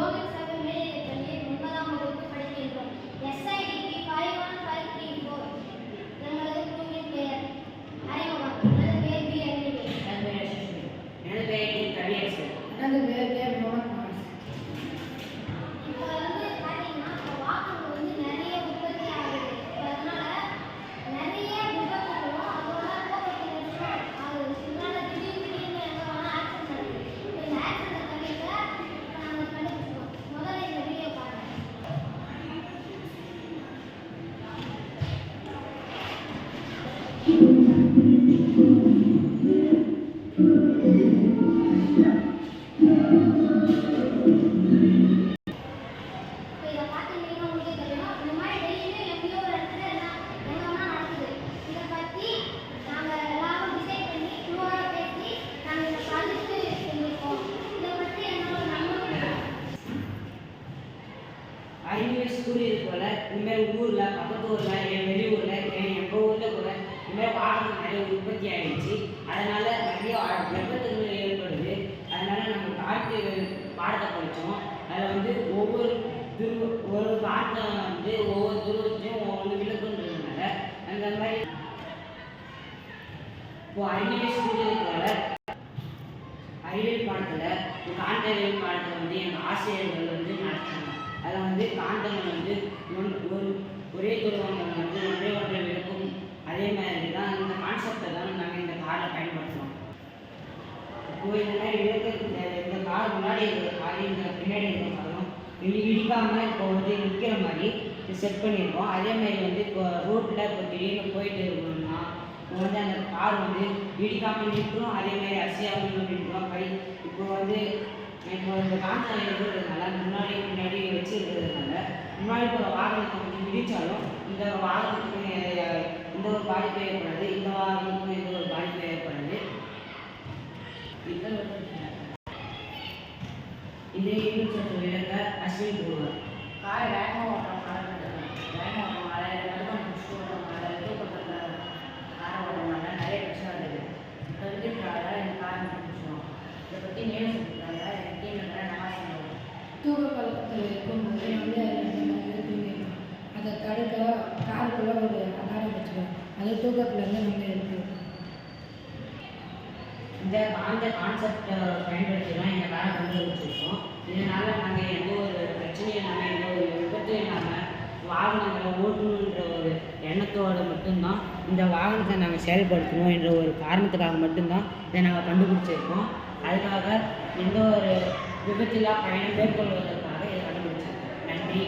Government சேவை மேல்நிலைப் பள்ளியில் 9ஆம் வகுப்பு படிக்கின்றோம். SIDP 51534. எங்களது குழுவின் பெயர் அறிமுகம். எனது பெயர் பி. அறிமுகம். எனது பெயர் டி. கவியரசு. எனது பெயர் கே. முகமது மாஸ். இப்போ பார்த்தீங்கன்னா வாகனம் நிறைய உற்பத்தி ஆகுது. அதனால நிறைய விபத்துகளும் அதோட போக்குவரத்து நெரிசலும் ஆகுது. இதனால திடீர்னு எங்க வேணா ஆக்சிடென்ட் நடக்குது. இந்த ஆக்சிடென்ட் தவிர்க்க நாங்கள் கண்டுபிடிச்சோம். முதல்ல இந்த வீடியோ பாருங்க. அறிவியல் ஸ்கூல் இது போல இனிமேல் ஊரில் பக்கத்து ஊரில் வெளியூரில் எங்கள் ஊரில் கூட இனிமேல் வாகனம் நிறைய உற்பத்தி ஆகிடுச்சு. அதனால் நிறைய விபத்துகள் ஏற்படுது. அதனால் நம்ம காற்று பாடத்தை படித்தோம். அதில் ஒரு வார்த்தை ஒவ்வொரு துருவத்தையும் ஒவ்வொரு விளக்குன்றதுனால அந்த மாதிரி இப்போது அறிவியல் ஸ்கூல் இது போல அறிவியல் பாடத்தில் காந்தவியல் பாடத்தில் எங்கள் ஆசிரியர்கள் நடத்துகிறாங்க. அதில் காந்தங்கள் ஒரே துருவங்கள் ஒன்றே ஒன்றை விளக்கும். அதே மாதிரி தான் இந்த கான்செப்டை தான் நாங்கள் இந்த காரில் பயன்படுத்துகிறோம். இப்போது இந்த மாதிரி விளக்கு இந்த கார் முன்னாடி இருக்கிற கார் இந்த பின்னாடி இருக்கிற காரும் இடிக்காமல் இப்போ நிற்கிற மாதிரி செட் பண்ணியிருக்கோம். அதே மாதிரி இப்போ ரோட்டில் இப்போ திடீர்னு போயிட்டு இருக்கணும்னா இப்போ அந்த கார் இடிக்காமல் நிற்கிறோம். அதே மாதிரி அசையாமல் நிற்கிறோம். இப்போ இந்த காந்தம் இருக்கிறதுனால முன்னாடி பின்னாடி வச்சுருக்கிறதுனால முன்னாடி போகிற வாகனத்தை இடித்தாலும் இந்த வாகனத்துக்கு எந்த ஒரு பாதிப்பு ஏற்படாது. இந்த வாகனத்துக்கும் எந்த ஒரு பாதிப்பு ஏற்படாது. இந்த ஈடுபட்டு விளக்க அஸ்வின் போடுவார். காரை வேகமாக ஓட்டுறோம். வேகமாக ஓட்டுறோம். நடுக்கம் முடிச்சுட்டு ஓட்டுறோம். தூக்கத்தில் காரை ஓட்டுறதுனால நிறைய பிரச்சனை வருது. தெரிஞ்சுக்கிறாங்க எங்கள் காரை முடிச்சிடும். இதை பற்றி நேரம் சொல்லியிருக்காங்க. எங்கள் டீமில் நல்லா செய்யணும். தூக்க பழக்கத்தில் இருக்கும்போது தூங்கிடும். அதை தடுக்க காருக்குள்ளே ஒரு அலாரம் வச்சுக்கணும். அது தூக்கத்துலேருந்து நம்ம இருக்கும். இந்த கான்செப்டை பயன்படுத்தி தான் எங்கள் காரை கண்டுபிடிச்சிருக்கோம். இதனால் நாங்கள் எந்த ஒரு பிரச்சனையும் இல்லாமல் எந்த ஒரு விபத்தும் இல்லாமல் வாகனங்களை ஓட்டணுன்ற ஒரு எண்ணத்தோடு மட்டும்தான் இந்த வாகனத்தை நாங்கள் செயல்படுத்தணும் என்ற ஒரு காரணத்துக்காக மட்டும்தான் இதை நாங்கள் கண்டுபிடிச்சிருக்கோம். அதுக்காக எந்த ஒரு விபத்தில்லா பயணம் மேற்கொள்வதற்காக இதை கண்டுபிடிச்சிருக்கோம். நன்றி.